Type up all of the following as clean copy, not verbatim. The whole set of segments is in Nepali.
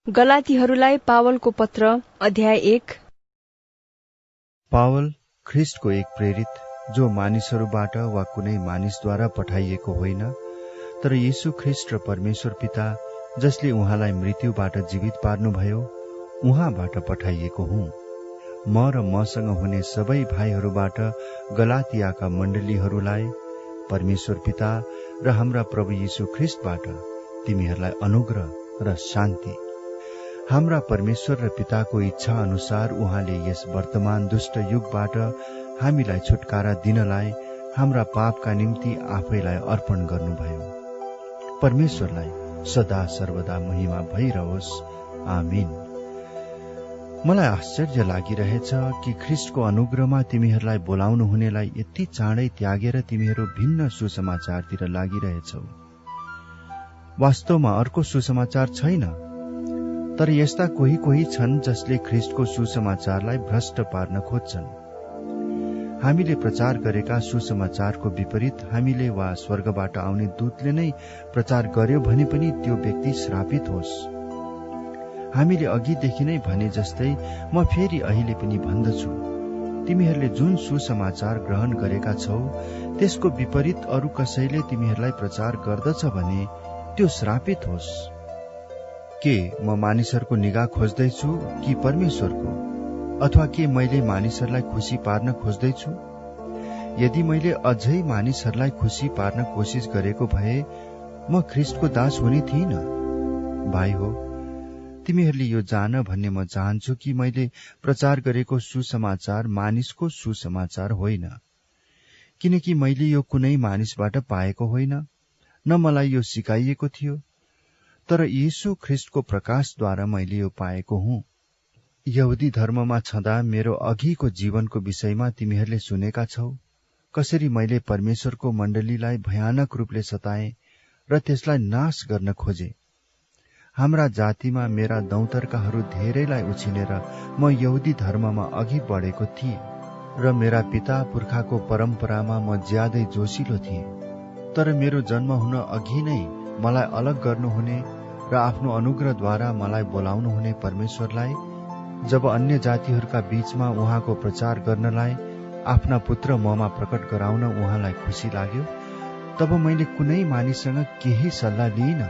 गलातीहरूलाई पावलको पत्र अध्याय 1। पावल ख्रिस्टको एक प्रेरित, जो मानिसहरूबाट वा कुनै मानिसद्वारा पठाइएको होइन, तर यीशु ख्रिस्ट र परमेश्वर पिता जसले उहाँलाई मृत्युबाट जीवित पार्नुभयो, उहाँबाट पठाइएको हुँ। म र मसँग हुने सबै भाइहरूबाट गलातियाका मण्डलीहरूलाई परमेश्वर पिता र हाम्रा प्रभु यीशु ख्रिस्टबाट तिमीहरूलाई अनुग्रह र शान्ति। हाम्रा परमेश्वर र पिताको इच्छा अनुसार उहाँले यस वर्तमान दुष्ट युगबाट हामीलाई छुटकारा दिनलाई हाम्रा पापका निम्ति आफैलाई अर्पण गर्नुभयो। परमेश्वरलाई सदा सर्वदा महिमा भइरहोस्। आमीन। मलाई आश्चर्य लागिरहेछ कि ख्रिस्टको अनुग्रहमा तिमीहरूलाई बोलाउनु हुनेलाई यति चाँडै त्यागेर तिमीहरू भिन्न सुसमाचारतिर लागिरहेछौ। वास्तवमा अर्को सुसमाचार छैन, तर यस्ता कोही कोही छन् जसले ख्रिस्टको सुसमाचारलाई भ्रष्ट पार्न खोज्छन्। हामीले प्रचार गरेका सुसमाचारको विपरीत हामीले वा स्वर्गबाट आउने दूतले नै प्रचार गर्यो भने पनि त्यो व्यक्ति श्रापित होस्। हामीले अघिदेखि नै भने जस्तै म फेरि अहिले पनि भन्दछु, तिमीहरूले जुन सुसमाचार ग्रहण गरेका छौ त्यसको विपरीत अरू कसैले तिमीहरूलाई प्रचार गर्दछ भने त्यो श्रापित होस्। के म मानिसहरूको निगाह खोज्दैछु कि परमेश्वरको, अथवा के मैले मानिसहरूलाई खुसी पार्न खोज्दैछु? यदि मैले अझै मानिसहरूलाई खुसी पार्न कोसिस गरेको भए म ख्रिस्टको दास हुने थिइन। भाइ हो, तिमीहरूले यो जान भन्ने म चाहन्छु कि मैले प्रचार गरेको सुसमाचार मानिसको सुसमाचार होइन, किनकि मैले यो कुनै मानिसबाट पाएको होइन, न मलाई यो सिकाइएको थियो, तर यीशु ख्रिस्टको प्रकाशद्वारा मैले यो पाएको हुँ। यहुदी धर्ममा छँदा मेरो अघिको जीवनको विषयमा तिमीहरूले सुनेका छौ, कसरी मैले परमेश्वरको मण्डलीलाई भयानक रूपले सताएँ र त्यसलाई नाश गर्न खोजे। हाम्रा जातिमा मेरा दौतर्काहरू धेरैलाई उछिनेर म यहुदी धर्ममा अघि बढेको थिएँ र मेरा पिता पुर्खाको परम्परामा म ज्यादै जोसिलो थिएँ। तर मेरो जन्म हुन अघि नै मलाई अलग गर्नुहुने र आफ्नो अनुग्रहद्वारा मलाई बोलाउनु हुने परमेश्वरलाई जब अन्य जातिहरूका बीचमा उहाँको प्रचार गर्नलाई आफ्ना पुत्र ममा प्रकट गराउन उहाँलाई खुसी लाग्यो, तब मैले कुनै मानिससँग केही सल्लाह लिइन।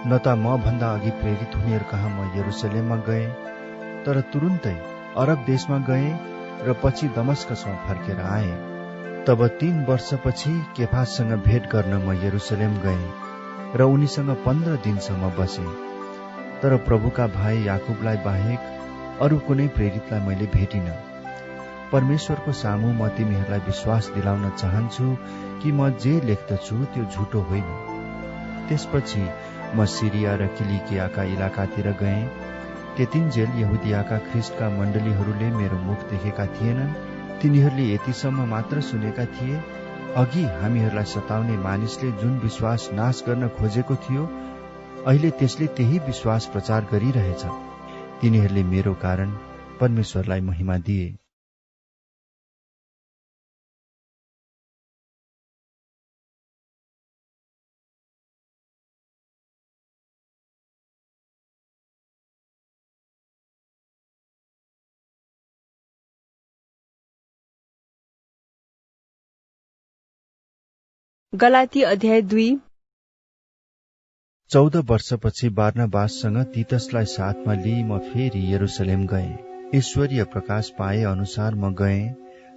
न त म भन्दा अघि प्रेरित हुनेहरू कहाँ म यरुसलेममा गएँ, तर तुरुन्तै अरब देशमा गएँ र पछि दमस्कसमा फर्केर आएँ। तब 3 वर्षपछि केफाससँग भेट गर्न म यरुसलेम गएँ र उनीसँग 15 दिनसम्म बसेँ। तर प्रभुका भाइ याकुबलाई बाहेक अरू कुनै प्रेरितलाई मैले भेटिन। परमेश्वरको सामु म तिमीहरूलाई विश्वास दिलाउन चाहन्छु कि म जे लेख्दछु त्यो झुटो होइन। त्यसपछि म सिरिया र किलिकियाका इलाकातिर गएँ। त्यतिन्जेल यहुदियाका ख्रिस्टका मण्डलीहरूले मेरो मुख देखेका थिएनन्। तिनीहरूले यतिसम्म मात्र सुनेका थिए, अघि हामीहरूलाई सताउने मानिसले जुन विश्वास नाश गर्न खोजेको थियो, अहिले त्यसले त्यही विश्वास प्रचार गरिरहेछ। तिनीहरूले मेरो कारण परमेश्वरलाई महिमा दिए। गलाती अध्याय 2। 14 वर्षपछि बारनबाससँग तीतसलाई साथमा लिई म फेरि यरुसलेम गएँ। ईश्वरीय प्रकाश पाए अनुसार म गएँ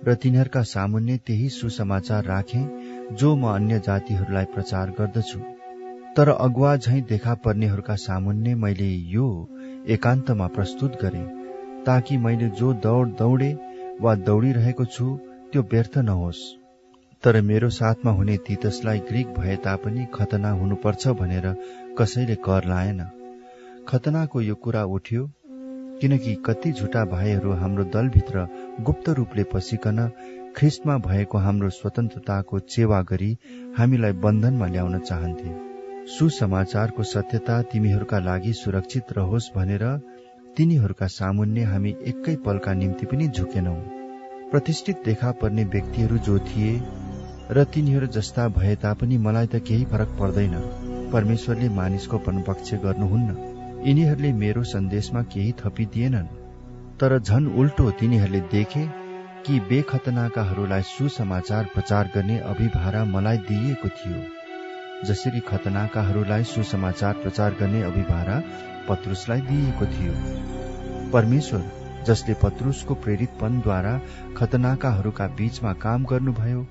र तिनीहरूका सामुन्ने त्यही सुसमाचार राखेँ जो म अन्य जातिहरूलाई प्रचार गर्दछु। तर अगुवा झैं देखा पर्नेहरूका सामुन्ने मैले यो एकान्तमा प्रस्तुत गरेँ, ताकि मैले जो दौड दौडे वा दौडिरहेको छु त्यो व्यर्थ नहोस्। तर मेरो साथमा हुने तीतसलाई ग्रीक भए तापनि खतना हुनुपर्छ भनेर कसैले कर लाएन। खतनाको यो कुरा उठ्यो किनकि कति झुटा भाइहरू हाम्रो दलभित्र गुप्त रूपले पसिकन ख्रिस्टमा भएको हाम्रो स्वतन्त्रताको चेवा गरी हामीलाई बन्धनमा ल्याउन चाहन्थे। सुसमाचारको सत्यता तिमीहरूका लागि सुरक्षित रहोस् भनेर तिनीहरूका सामुन्ने हामी एकै पलका निम्ति पनि झुकेनौं। प्रतिष्ठित देखा पर्ने व्यक्तिहरू जो थिए र तिनीहरू जस्ता भए तापनि मलाई त केही फरक पर्दैन। परमेश्वरले मानिसको पक्ष गर्नुहुन्न। यिनीहरूले मेरो सन्देशमा केही थपिदिएनन्, तर झन उल्टो तिनीहरूले देखे कि बेखतनाकाहरूलाई सुसमाचार प्रचार गर्ने अभिभारा मलाई दिइएको थियो, जसरी खतनाकाहरूलाई सुसमाचार प्रचार गर्ने अभिभारा पत्रुसलाई दिइएको थियो। परमेश्वर जसले पत्रुसको प्रेरितपनद्वारा खतनाकाहरूका बीचमा काम गर्नुभयो,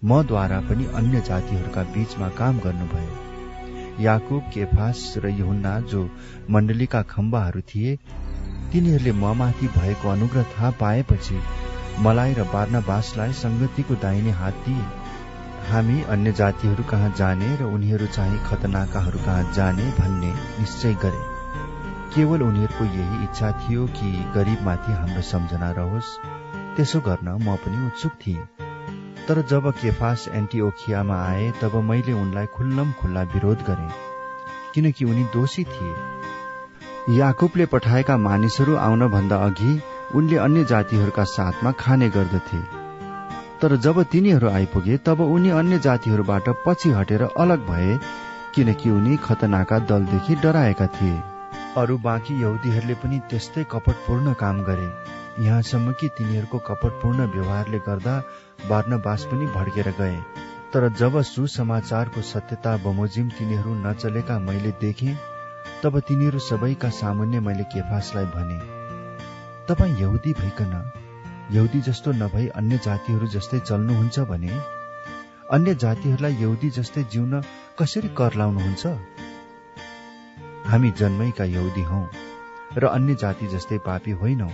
मद्वारा पनि अन्य जातिहरूका बीचमा काम गर्नुभयो। याकूब, केफास र यूहन्ना जो मण्डलीका खम्बाहरू थिए, तिनीहरूले ममाथि भएको अनुग्रह थाहा पाएपछि मलाई र बारनाबासलाई संगतिको दाहिने हात दिए। हामी अन्य जातिहरू कहाँ जाने र उनीहरू चाहिँ खतनाकाहरू कहाँ जाने भन्ने निश्चय गरे। केवल उनीहरूको यही इच्छा थियो कि गरीबमाथि हाम्रो सम्झना रहोस्। त्यसो गर्न म पनि उत्सुक थिएँ। तर जब केफास एन्टिओखियामा आए तब मैले उनलाई खुल्लम खुल्ला विरोध गरेँ, किनकि उनी दोषी थिए। याकूबले पठाएका मानिसहरू आउन भन्दा अघि उनले अन्य जातिहरूका साथमा खाने गर्दथे। तर जब तिनीहरू आइपुगे तब उनी अन्य जातिहरूबाट पछि हटेर अलग भए, किनकि उनी खतनाका दलदेखि डराएका थिए। अरू बाँकी यहुदीहरूले पनि त्यस्तै कपटपूर्ण काम गरे, यहाँसम्म कि तिनीहरूको कपटपूर्ण व्यवहारले गर्दा बारनबास पनि भड्केर गए। तर जब सुसमाचारको सत्यता बमोजिम तिनीहरू नचलेका मैले देखेँ, तब तिनीहरू सबैका सामुन्ने मैले केफासलाई भने, तपाईँ यहुदी भइकन यहुदी जस्तो नभई अन्य जातिहरू जस्तै चल्नुहुन्छ भने अन्य जातिहरूलाई यहुदी जस्तै जिउन कसरी कर लाउनुहुन्छ? हामी जन्मैका यहुदी हौं र अन्य जाति जस्तै पापी होइनौं,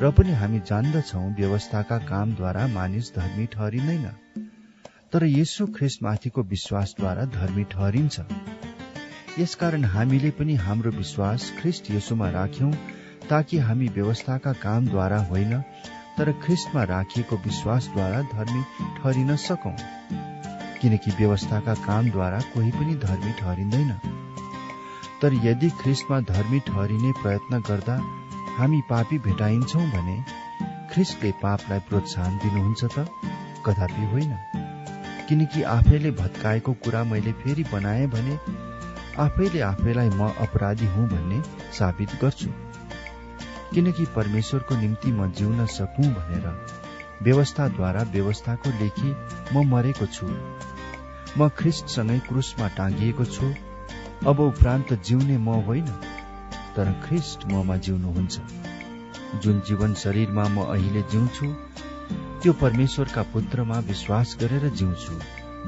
र पनि हामी जान्दछौं व्यवस्थाका कामद्वारा मानिस धर्मी ठहरिँदैन, तर येशू ख्रीष्टमाथिको विश्वासद्वारा धर्मी ठहरिन्छ। यसकारण हामीले पनि हाम्रो विश्वास ख्रीष्ट येशूमा राख्यौं, ताकि हामी व्यवस्थाका कामद्वारा होइन तर ख्रीष्टमा राखिएको विश्वासद्वारा धर्मी ठहरिन सकौं। किनकि व्यवस्थाका कामद्वारा कोही पनि धर्मी ठहरिँदैन। तर यदि ख्रीष्टमा धर्मी ठहरिने प्रयत्न गर्दा हामी पापी भेटाइन्छौं भने ख्रीष्टले पापलाई प्रोत्साहन दिनुहुन्छ त? कदापि होइन। किनकि आफैले भत्काएको कुरा मैले फेरि बनाए भने आफैले आफैलाई म अपराधी हुँ भन्ने साबित गर्छु। किनकि परमेश्वरको निम्ति म जिउन सकूं भनेर व्यवस्थाद्वारा व्यवस्थाको लेखी म मरेको छु। म ख्रीष्टसँगै क्रुसमा टाँगिएको छु। अब उपरान्त जिउने म होइन, तर ख्रीष्ट ममा जिउनुहुन्छ। जुन जीवन शरीरमा म अहिले जिउँछु त्यो परमेश्वरका पुत्रमा विश्वास गरेर जिउँछु,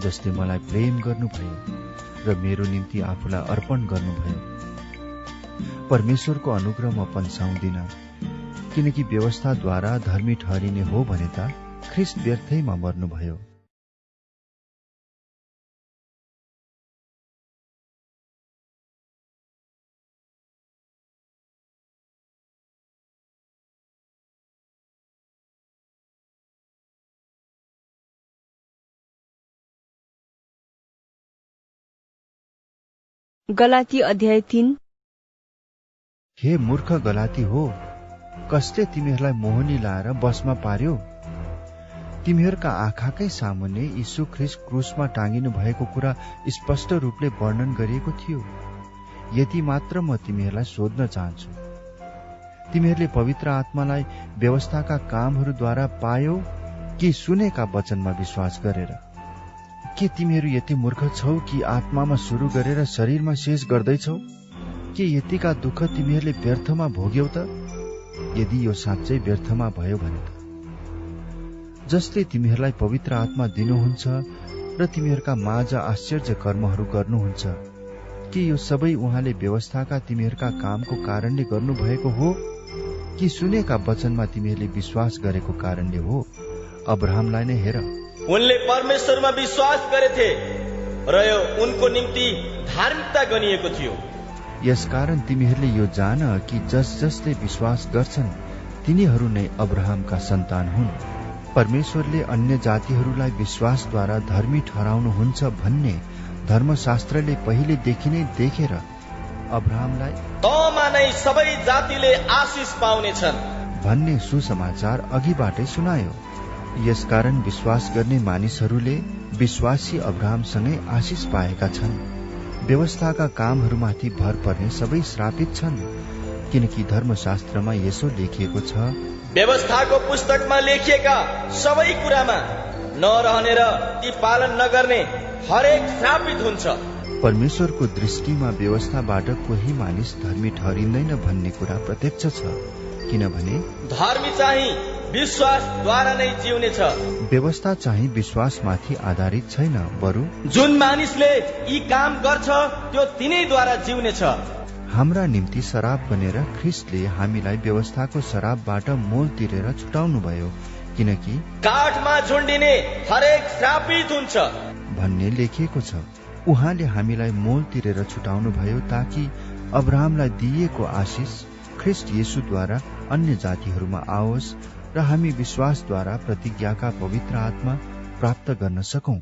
जसले मलाई प्रेम गर्नुभयो र मेरो निम्ति आफूलाई अर्पण गर्नुभयो। परमेश्वरको अनुग्रह म पन्साउँदिन, किनकि व्यवस्थाद्वारा धर्मी ठहरिने हो भने त ख्रीष्ट व्यर्थैमा मर्नुभयो। गलाती अध्याय 3। हे मूर्ख गलाती हो, कसले तिमीहरूलाई मोहनी लाएर बसमा पार्यो? तिमीहरूका आँखाकै सामुन्ने यीशु ख्रीष्ट क्रुसमा टाँगिनु भएको कुरा स्पष्ट रूपले वर्णन गरिएको थियो। यति मात्र म तिमीहरूलाई सोध्न चाहन्छु, तिमीहरूले पवित्र आत्मालाई व्यवस्थाका कामहरूद्वारा पायौ कि सुनेका वचनमा विश्वास गरेर? के तिमीहरू यति मूर्ख छौ कि आत्मामा सुरु गरेर शरीरमा शेष गर्दैछौ? के यतिका दुःख तिमीहरूले व्यर्थमा भोग्यौ त? यदि यो साँच्चै व्यर्थमा भयो भने त जसले तिमीहरूलाई पवित्र आत्मा दिनुहुन्छ र तिमीहरूका माझ आश्चर्य कर्महरू गर्नुहुन्छ, के यो सबै उहाँले व्यवस्थाका तिमीहरूका कामको कारणले गर्नुभएको हो कि सुनेका वचनमा तिमीहरूले विश्वास गरेको कारणले हो? अब्राहमलाई नै हेर, उनले परमेश्वरमा विश्वास गरेथे र यो उनको निम्ति धार्मिकता गनिएको थियो। यसकारण तिमीहरूले यो जान कि जसले विश्वास गर्छन् तिनीहरू नै अब्राहमका सन्तान हुन्। परमेश्वरले अन्य जातिहरूलाई विश्वासद्वारा धर्मी ठहराउनुहुन्छ भन्ने धर्मशास्त्रले पहिलेदेखि नै देखेर अब्राहमलाई तँमा नै सबै जातिले आशिष पाउनेछन् भन्ने सुसमाचार अघिबाटै सुनायो। यसकारण विश्वास गर्ने मानिसहरूले विश्वासी अब्राहमसँगै आशिष पाएका छन्। व्यवस्थाका कामहरूमाथि भर पर्ने सबै श्रापित छन्, किनकि धर्मशास्त्रमा यसो लेखिएको छ, व्यवस्थाको पुस्तकमा लेखिएका सबै कुरामा नरहने र ती पालन नगर्ने हरेक श्रापित हुन्छ। परमेश्वरको दृष्टिमा व्यवस्थाबाट कोही मानिस धर्मी ठहरिँदैन भन्ने कुरा प्रत्यक्ष छ, किनभने धर्मी चाहिँ विश्वासद्वारा नै जिउने छ। व्यवस्था चाहिँ विश्वासमाथि आधारित छैन, बरु जुन मानिसले यी काम गर्छ त्यो तिनैद्वारा जिउने छ। हाम्रा निम्ति शराब बनेर ख्रिस्टले हामीलाई व्यवस्थाको शराबबाट मोल तिरेर छुटाउनु भयो, किनकि काठमा झुन्डिने हरेक श्रापित हुन्छ भन्ने लेखिएको छ। उहाँले हामीलाई मोल तिरेर छुटाउनु भयो ताकि अब्राहमलाई दिइएको आशिष ख्रिस्ट येशूद्वारा अन्य जातिहरूमा आओस् र हामी विश्वासद्वारा प्रतिज्ञाका पवित्र आत्मा प्राप्त गर्न सकौं।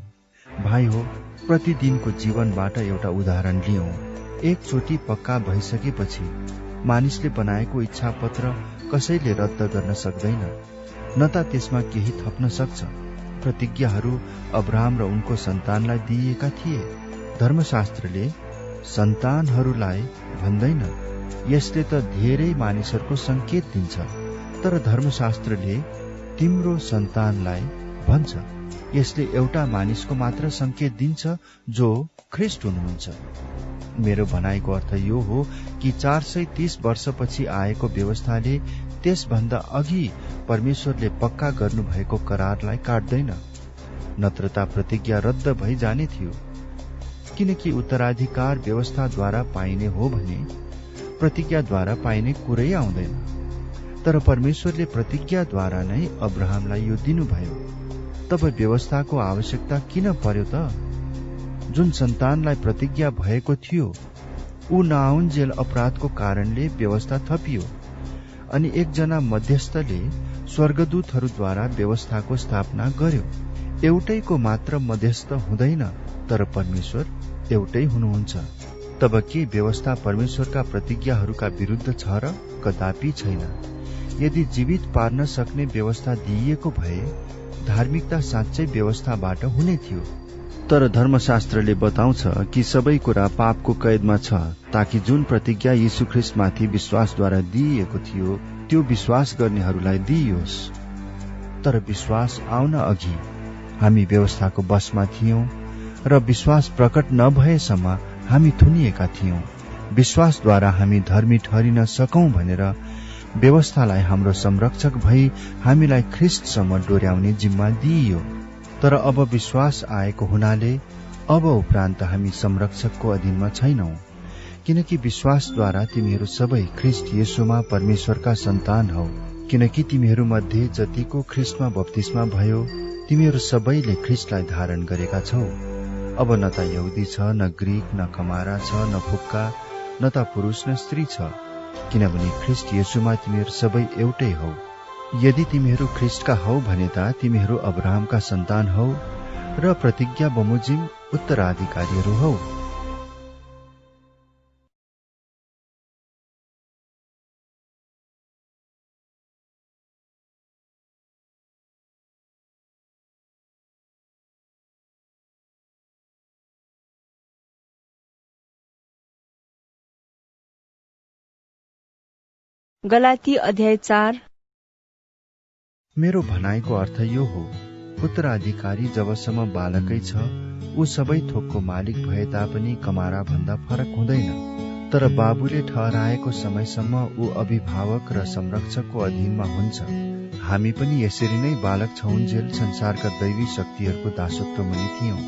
भाइ हो, प्रतिदिनको जीवनबाट एउटा उदाहरण लियौं। एकचोटि पक्का भइसकेपछि मानिसले बनाएको इच्छा पत्र कसैले रद्द गर्न सक्दैन, न त त्यसमा केही थप्न सक्छ। प्रतिज्ञाहरू अब्राहम र उनको सन्तानलाई दिइएका थिए। धर्मशास्त्रले सन्तानहरूलाई भन्दैन, यसले त धेरै मानिसहरूको संकेत दिन्छ, तर धर्मशास्त्रले तिम्रो सन्तानलाई भन्छ, यसले एउटा मानिसको मात्र संकेत दिन्छ जो ख्रिस्ट हुनुहुन्छ। मेरो भनाइको अर्थ यो हो कि 430 वर्षपछि आएको व्यवस्थाले त्यसभन्दा अघि परमेश्वरले पक्का गर्नुभएको करारलाई काट्दैन, नत्र त प्रतिज्ञा रद्द भई जाने थियो। किनकि उत्तराधिकार व्यवस्थाद्वारा पाइने हो भने प्रतिज्ञाद्वारा पाइने कुरै आउँदैन। तर परमेश्वरले प्रतिज्ञाद्वारा नै अब्राहमलाई यो दिनुभयो। तब व्यवस्थाको आवश्यकता किन पर्यो त? जुन सन्तानलाई प्रतिज्ञा भएको थियो ऊ नआउन्जेल अपराधको कारणले व्यवस्था थपियो, अनि एकजना मध्यस्थले स्वर्गदूतहरूद्वारा व्यवस्थाको स्थापना गर्यो। एउटैको मात्र मध्यस्थ हुँदैन, तर परमेश्वर एउटै हुनुहुन्छ। तब के व्यवस्था परमेश्वरका प्रतिज्ञाहरूका विरुद्ध छ र? कदापि छैन। यदि जीवित पार्न सक्ने व्यवस्था दिइएको भए धार्मिकता साँच्चै व्यवस्थाबाट हुने थियो। तर धर्मशास्त्रले बताउँछ कि सबै कुरा पापको कैदमा छ, ताकि जुन प्रतिज्ञा यीशु ख्रिस्टमाथि विश्वासद्वारा दिइएको थियो त्यो विश्वास गर्नेहरूलाई दिइयोस्। तर विश्वास आउन अघि हामी व्यवस्थाको बसमा थियौं र विश्वास प्रकट नभएसम्म हामी थुनिएका थियौं। विश्वासद्वारा हामी धर्मी ठहरिन सकौं भनेर व्यवस्थालाई हाम्रो संरक्षक भई हामीलाई ख्रिस्टसम्म डोर्याउने जिम्मा दिइयो। तर अब विश्वास आएको हुनाले अब उपरान्त हामी संरक्षकको अधीनमा छैनौं, किनकि विश्वासद्वारा तिमीहरू सबै ख्रिस्ट येशूमा परमेश्वरका सन्तान हौ। किनकि तिमीहरू मध्ये जतिको ख्रिस्टमा बप्तिस्मा भयो तिमीहरू सबैले ख्रिस्टलाई धारण गरेका छौ। अब न त यहुदी छ, न ग्रीक, न कमारा छ, न फुक्का, न त पुरुष न स्त्री छ, किनभने ख्रिस्ट येशूमा तिमीहरू सबै एउटै हौ। यदि तिमीहरू ख्रिस्टका हौ भने त तिमीहरू अब्राहमका सन्तान हौ र प्रतिज्ञा बमोजिम उत्तराधिकारीहरू हौ। गलाती अध्याय 4। मेरो भनाइको अर्थ यो हो, उत्तराधिकारी जबसम्म बालकै छ ऊ सबै थोकको मालिक भए तापनि कमारा भन्दा फरक हुँदैन। तर बाबुले ठहराएको समयसम्म ऊ अभिभावक र संरक्षकको अधीनमा हुन्छ। हामी पनि यसरी नै बालक छौन्जेल संसारका दैवी शक्तिहरूको दासत्व मुनि थियौं।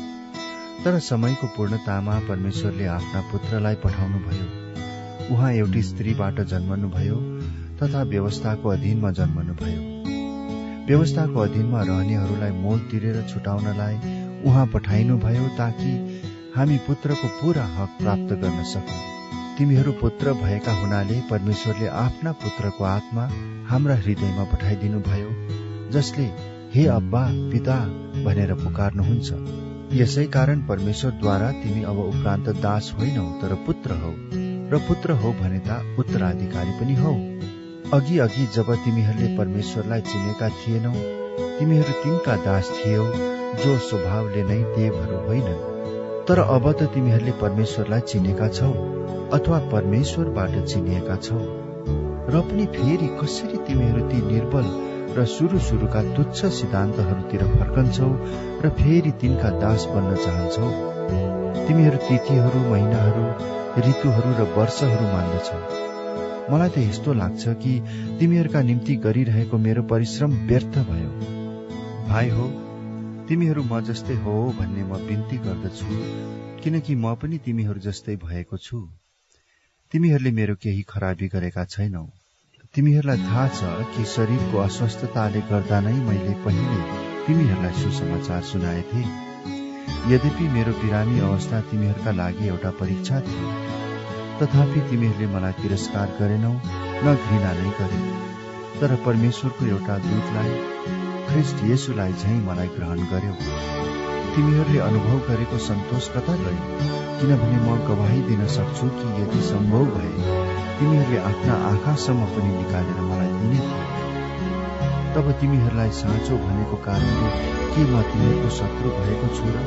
तर समयको पूर्णतामा परमेश्वरले आफ्ना पुत्रलाई पठाउनुभयो। उहाँ एउटी स्त्रीबाट जन्मनुभयो तथा व्यवस्थाको अधीनमा जन्मनुभयो। व्यवस्थाको अधीनमा रहनेहरूलाई मोल तिरेर छुटाउनलाई उहाँ पठाइनुभयो ताकि हामी पुत्रको पूरा हक प्राप्त गर्न सकौं। तिमीहरू पुत्र भएका हुनाले परमेश्वरले आफ्ना पुत्रको आत्मा हाम्रा हृदयमा पठाइदिनुभयो, जसले हे अब्बा पिता भनेर पुकार्नुहुन्छ। यसै कारण परमेश्वरद्वारा तिमी अब उपरान्त दास होइनौ तर पुत्र हौ, र पुत्र हौ भने त उत्तराधिकारी पनि हौ। अघि अघि जब तिमीहरूले परमेश्वरलाई चिनेका थिएनौ तिमीहरू तिनका दास थियौ जो स्वभावले नै देवहरू होइनन्। तर अब त तिमीहरूले परमेश्वरलाई चिनेका छौ अथवा परमेश्वरबाट चिनिएका छौ, र पनि फेरि कसरी तिमीहरू ती निर्बल र सुरुका तुच्छ सिद्धान्तहरूतिर फर्कन्छौ र फेरि तिनका दास बन्न चाहन्छौ। तिमीहरू तिथिहरू, महिनाहरू, ऋतुहरू र वर्षहरू मान्दछौ। मलाई त यस्तो लाग्छ कि तिमीहरूका निम्ति गरिरहेको मेरो परिश्रम व्यर्थ भयो। भाइ हो, तिमीहरू म जस्तै हो भन्ने म बिन्ती गर्दछु, किनकि म पनि तिमीहरू जस्तै भएको छु। तिमीहरूले मेरो केही खराबी गरेका छैनौ। तिमीहरूलाई थाहा छ कि शरीरको अस्वस्थताले गर्दा नै मैले पहिले तिमीहरूलाई सुसमाचार सुनाएथे। यद्यपि मेरो बिरामी अवस्था तिमीहरूका लागि एउटा परीक्षा थियो, तथापि तिमीहरूले मलाई तिरस्कार गरेनौ, न घृणा नै गरे। तर परमेश्वरको एउटा दूतलाई, ख्रिस्ट येशूलाई झैं मलाई ग्रहण गर्यौ। तिमीहरूले अनुभव गरेको सन्तोष कता गयो? किनभने म गवाही दिन सक्छु कि यदि सम्भव भए तिमीहरूले आफ्ना आँखासम्म पनि निकालेर मलाई दिने थियो। तब तिमीहरूलाई साँचो भनेको कारणले के म तिमीहरूको शत्रु भएको छु र?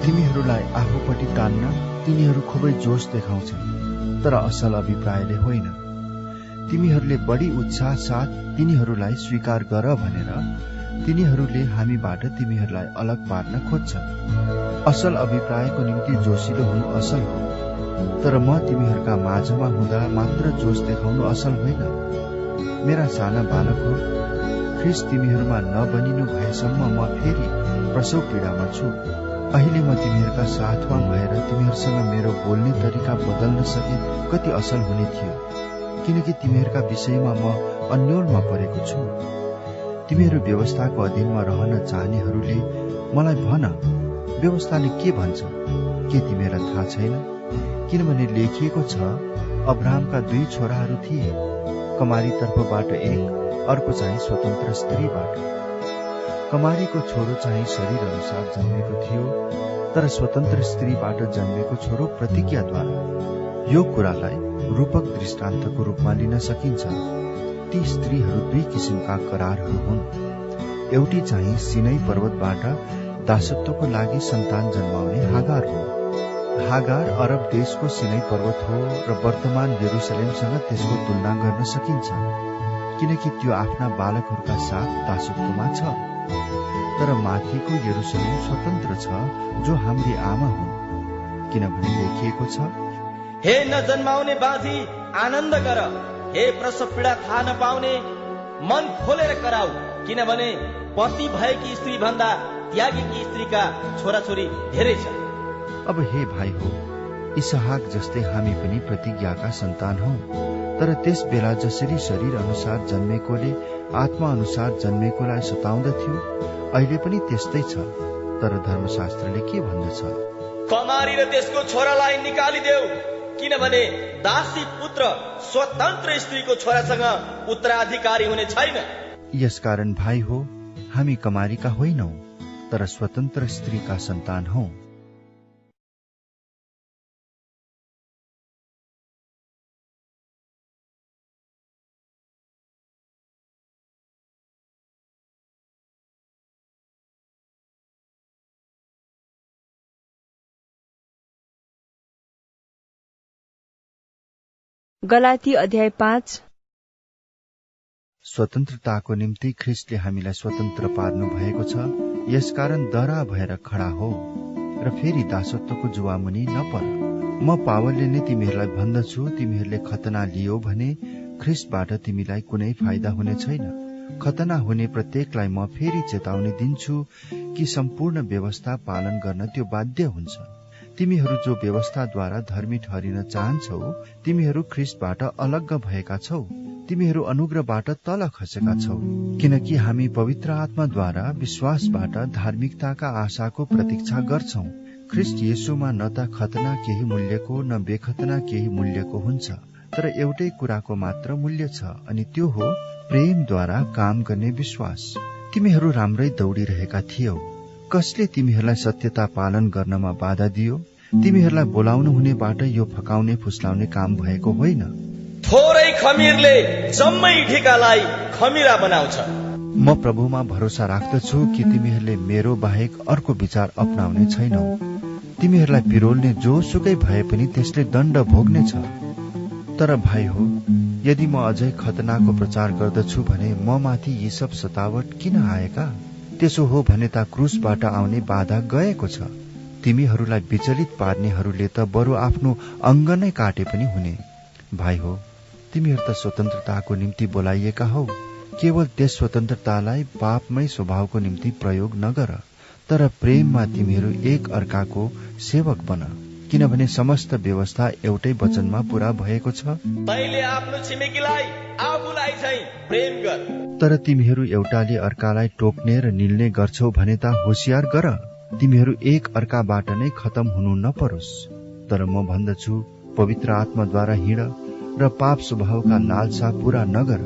तिमीहरूलाई आफूपट्टि तान्न तिनीहरू खुबै जोश देखाउँछन्, तर असल अभिप्रायले होइन। तिमीहरूले बढी उत्साह साथ तिनीहरूलाई स्वीकार गर भनेर तिनीहरूले हामीबाट तिमीहरूलाई अलग पार्न खोज्छन्। असल अभिप्रायको निम्ति जोशिलो हुनु असल हो, तर म तिमीहरूका माझमा हुँदा मात्र जोश देखाउनु असल होइन। मेरा साना बालकहरू, ख्रिस्ट तिमीहरूमा नबनिनु भएसम्म म फेरि प्रसव पीडामा छु। अहिले म तिमीहरूका साथमा भएर तिमीहरूसँग मेरो बोल्ने तरिका बदल्न सके कति असल हुने थियो, किनकि तिमीहरूका विषयमा म अन्योलमा परेको छु। तिमीहरू व्यवस्थाको अधीनमा रहन चाहनेहरूले मलाई भन, व्यवस्थाले के भन्छ? के तिमीहरूलाई थाहा छैन? किनभने लेखिएको छ, अब्राहमका 2 छोराहरू थिए, कमारी तर्फबाट एक, अर्को चाहिँ स्वतन्त्र स्त्रीबाट। कमारीको छोरो चाहिँ शरीर अनुसार जन्मेको थियो, तर स्वतन्त्र स्त्रीबाट जन्मेको छोरो प्रतिज्ञाद्वारा। यो कुरालाई रूपक दृष्टान्तको रूपमा लिन सकिन्छ। ती स्त्रीहरू 2 किसिमका करारहरू हुन्। एउटी चाहिँ सिनै पर्वतबाट दासत्वको लागि सन्तान जन्माउने हागार हो। हागार अरब देशको सिनै पर्वत हो र वर्तमान यरुसलेमसँग त्यसको तुलना गर्न सकिन्छ, किनकि त्यो आफ्ना बालकहरूका साथ दासत्वमा छ। तर माथिको यरुसलेम स्वतन्त्र छ, जो हाम्री आमा हुन्, किनभने लेखिएको छ, हे नजन्माउने बाजी आनन्द गर, हे प्रसव पीडा थाहा नपाउने मन खोलेर कराऊ, किनभने पति भएकी स्त्री भन्दा त्यागेकी स्त्रीका छोराछोरी धेरै छ। अब हे भाइ हो, इसहाक जस्तै हामी पनि प्रतिज्ञाका सन्तान हौ। तर त्यस बेला जसरी शरीर अनुसार जन्मेकोले आत्मा अनुसार जन्मेकोलाई सताउँदथ्यो, अहिले पनि त्यस्तै छ। तर धर्मशास्त्रले के भन्दछ? कमारी र त्यसको छोरालाई निकालिदेऊ, किनभने दासी पुत्र स्वतन्त्र स्त्रीको छोरासँग उत्तराधिकारी हुने छैन। यसकारण भाइ हो, हामी कमारीका होइनौ, तर स्वतन्त्र स्त्रीका सन्तान हौ। गलाती अध्याय 5। स्वतन्त्रताको निम्ति ख्रिस्टले हामीलाई स्वतन्त्र पार्नु भएको छ। यसकारण डरा भएर खडा हो र फेरि दासत्वको जुवामुनि नपर। म पावलले नै तिमीहरूलाई भन्दछु, तिमीहरूले खतना लियो भने ख्रिस्टबाट तिमीलाई कुनै फाइदा हुने छैन। खतना हुने प्रत्येकलाई म फेरि चेतावनी दिन्छु कि सम्पूर्ण व्यवस्था पालन गर्न त्यो बाध्य हुन्छ। तिमीहरू जो व्यवस्थाद्वारा धर्मी ठहरिन चाहन्छौ, तिमीहरू ख्रिस्टबाट अलग्ग भएका छौ। तिमीहरू अनुग्रहबाट तल खसेका छौ, किनकि हामी पवित्र आत्माद्वारा विश्वासबाट धार्मिकताका आशाको प्रतीक्षा गर्छौं। ख्रिस्ट येशूमा न त खतना केही मूल्यको न बेखतना केही मूल्यको हुन्छ, तर एउटै कुराको मात्र मूल्य छ, अनि त्यो हो प्रेमद्वारा काम गर्ने विश्वास। तिमीहरू राम्रै दौडिरहेका थियौ। कसले तिमीहरूलाई सत्यता पालन गर्नमा बाधा दियो? तिमीहरूलाई बोलाउनु हुने बाटो यो फकाउने फुस्लाउने काम भएको होइन। थोरै खमीरले जम्मै ढिकालाई खमीरा बनाउँछ। म प्रभुमा भरोसा राख्दछु कि तिमीहरूले मेरो बाहेक अर्को विचार अपनाउने छैनौ। तिमीहरूलाई पिरोल्ने जोसुकै भए पनि त्यसले दण्ड भोग्नेछ। तर भाइ हो, यदि म अझै खतनाको प्रचार गर्दछु भने म माथि यी सब सतावट किन आएका? त्यसो हो भने त क्रुसबाट आउने बाधा गएको छ। तिमीहरूलाई विचलित पार्नेहरूले त बरु आफ्नो अङ्ग नै काटे पनि हुने। भाइ हो, तिमीहरू त स्वतन्त्रताको निम्ति बोलाइएका हौ। केवल त्यस स्वतन्त्रतालाई पापमय स्वभावको निम्ति प्रयोग नगर, तर प्रेममा तिमीहरू एक अर्काको सेवक बन, किनभने समस्त व्यवस्था एउटै वचनमा पूरा भएको छ। तैले आफ्नो छिमेकीलाई आफूलाई चाहिँ प्रेम गर। तर तिमीहरू एउटाले अर्कालाई टोक्ने र निल्ने गर्छौ भने त होशियार गर, तिमीहरू एक अर्काबाट नै खतम हुनु नपरोस्। तर म भन्दछु, पवित्र आत्माद्वारा हिँड र पाप स्वभावका लालसा पूरा नगर,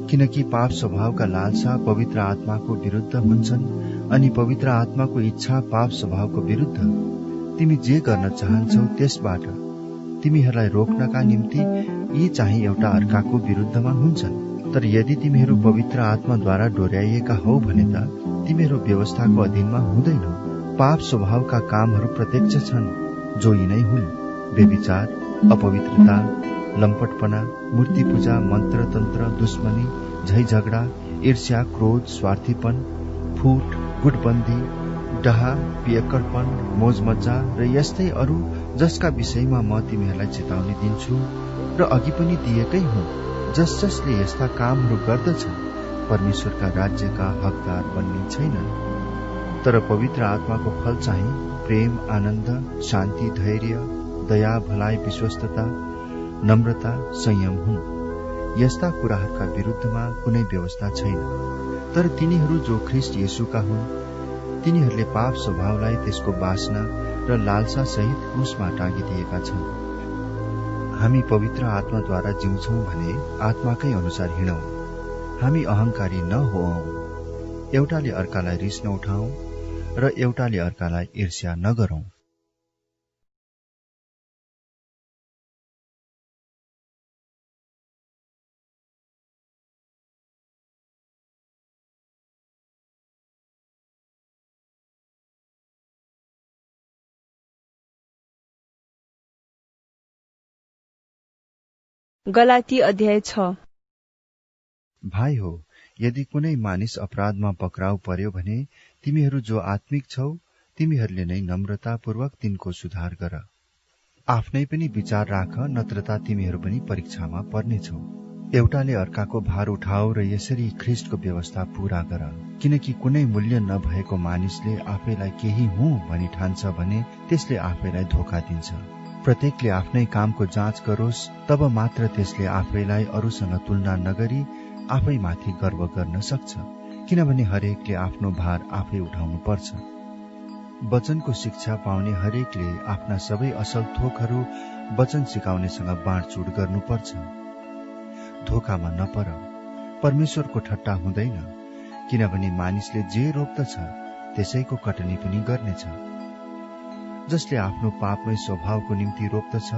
किनकि पाप स्वभावका लालसा पवित्र आत्माको विरुद्ध हुन्छन् अनि पवित्र आत्माको इच्छा पाप स्वभावको विरुद्ध। तिमी जे गर्न चाहन्छौ त्यसबाट तिमीहरूलाई रोक्नका निम्ति यी चाहिँ एउटा अर्काको विरुद्धमा हुन्छन्। तर यदि तिमीहरू पवित्र आत्माद्वारा डोर्याइएका हौ भने त तिमीहरू व्यवस्थाको अधीनमा हुँदैनौ। पाप स्वभावका कामहरू प्रत्यक्ष छन्, जो यिनै हुन्: व्यभिचार, अपवित्रता, लम्पटपना, मूर्ति पूजा, मन्त्र तन्त्र, दुश्मनी, झै झगडा, ईर्ष्या, क्रोध, स्वार्थीपन, फुट, गुटबन्दी, डहा, पियक्कड़पन, मोजमज्जा र यस्तै अरू जसका विषयमा म तिमीहरूलाई चेतावनी दिन्छु र अघि पनि दिएकै हुँ। जसले यस्ता कामहरू गर्दछ परमेश्वरका राज्यका हकदार बन्ने छैनन्। तर पवित्र आत्माको फल चाहिँ प्रेम, आनन्द, शान्ति, धैर्य, दया, भलाइ, विश्वस्तता, नम्रता, संयम हुन्। यस्ता कुराहरूका विरुद्धमा कुनै व्यवस्था छैन। तर तिनीहरू जो ख्रीष्ट येशूका हुन्, तिनीहरूले पाप स्वभावलाई त्यसको वासना र लालसा सहित क्रुसमा टाँगिदिएका छन्। हामी पवित्र आत्माद्वारा जिउँछौं भने आत्माकै अनुसार हिँडौं। हामी अहंकारी नहोऔं, एउटाले अर्कालाई रिस नउठाऔं र एउटाले अर्कालाई ईर्ष्या नगरौं। गलाती अध्याय 6। भाइ हो, यदि कुनै मानिस अपराधमा पक्राउ पर्यो भने तिमीहरू जो आत्मिक छौ तिमीहरूले नै नम्रतापूर्वक तिनको सुधार गर। आफ्नै पनि विचार राख, नत्रता तिमीहरू पनि परीक्षामा पर्नेछौ। एउटाले अर्काको भार उठाओ र यसरी ख्रीष्टको व्यवस्था पूरा गर। किनकि कुनै मूल्य नभएको मानिसले आफैलाई केही हुँ भनी ठान्छ भने त्यसले आफैलाई धोका दिन्छ। प्रत्येकले आफ्नै कामको जाँच गरोस्, तब मात्र त्यसले आफैलाई अरूसँग तुलना नगरी आफैमाथि गर्व गर्न सक्छ। किनभने हरेकले आफ्नो भार आफै उठाउनु पर्छ। वचनको शिक्षा पाउने हरेकले आफ्ना सबै असल थोकहरू वचन सिकाउनेसँग बाँडचुँड गर्नुपर्छ। धोकामा नपर, परमेश्वरको ठट्टा हुँदैन। किनभने मानिसले जे रोप्दछ त्यसैको कटनी पनि गर्नेछ। जसले आफ्नो पापमय स्वभावको निम्ति रोप्दछ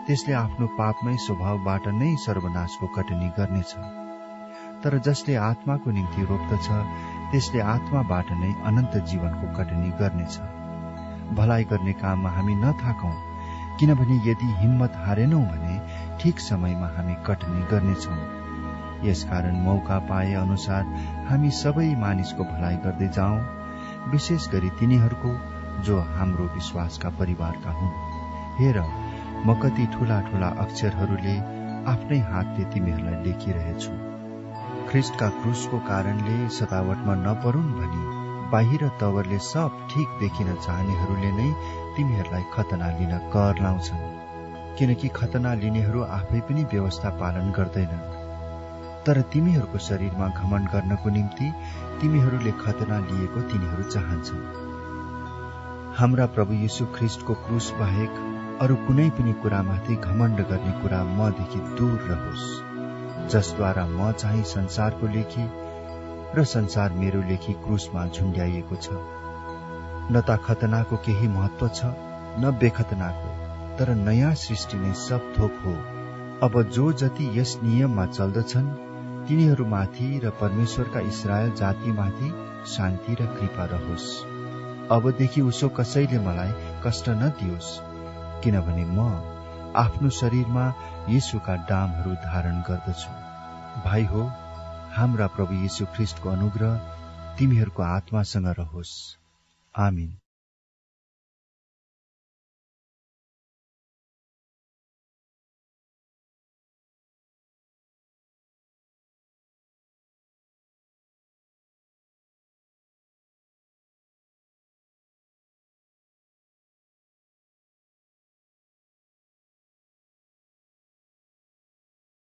त्यसले आफ्नो पापमय स्वभावबाट नै सर्वनाशको कटनी गर्नेछ। तर जसले आत्माको निम्ति रोप्दछ त्यसले आत्माबाट नै अनन्त जीवनको कटनी गर्नेछ। भलाइ गर्ने काममा हामी नथाकौं, किनभने यदि हिम्मत हारेनौं भने ठीक समयमा हामी कटनी गर्नेछौं। यसकारण मौका पाए अनुसार हामी सबै मानिसको भलाइ गर्दै जाउँ, विशेष गरी तिनीहरूको जो हाम्रो विश्वासका परिवारका हुन्। हेर, म कति ठूला ठूला अक्षरहरूले आफ्नै हातले तिमीहरूलाई लेखिरहेछु। ख्रीष्टका क्रुसको कारणले सतावटमा नपरुन् भनी बाहिर तवरले सब ठीक देखिन चाहनेहरूले नै तिमीहरूलाई खतना लिन कर लाउँछन्। किनकि खतना लिनेहरू आफै पनि व्यवस्था पालन गर्दैनन्। तर तिमीहरूको शरीरमा घमण्ड गर्नको निम्ति तिमीहरूले खतना लिएको तिनीहरू चाहन्छन्। हाम्रा प्रभु येशू ख्रीष्टको क्रुस बाहेक अरू कुनै पनि कुरामाथि घमण्ड गर्ने कुरा मदेखि दूर रहोस्, जसद्वारा म चाहिँ संसारको लेखी र संसार मेरो लेखी क्रुसमा झुण्ड्याइएको छ। न त खतनाको केही महत्व छ न बेखतनाको, तर नयाँ सृष्टि नै सब थोक हो। अब जो जति यस नियममा चल्दछन् तिनीहरूमाथि र परमेश्वरका इस्रायल जातिमाथि शान्ति र कृपा रहोस्। अबदेखि उसो कसैले मलाई कष्ट नदियोस्, किनभने म आफ्नो शरीरमा यीशुका डामहरू धारण गर्दछु। भाइ हो, हाम्रा प्रभु यीशु ख्रीष्टको अनुग्रह तिमीहरूको आत्मासँग रहोस्। आमीन।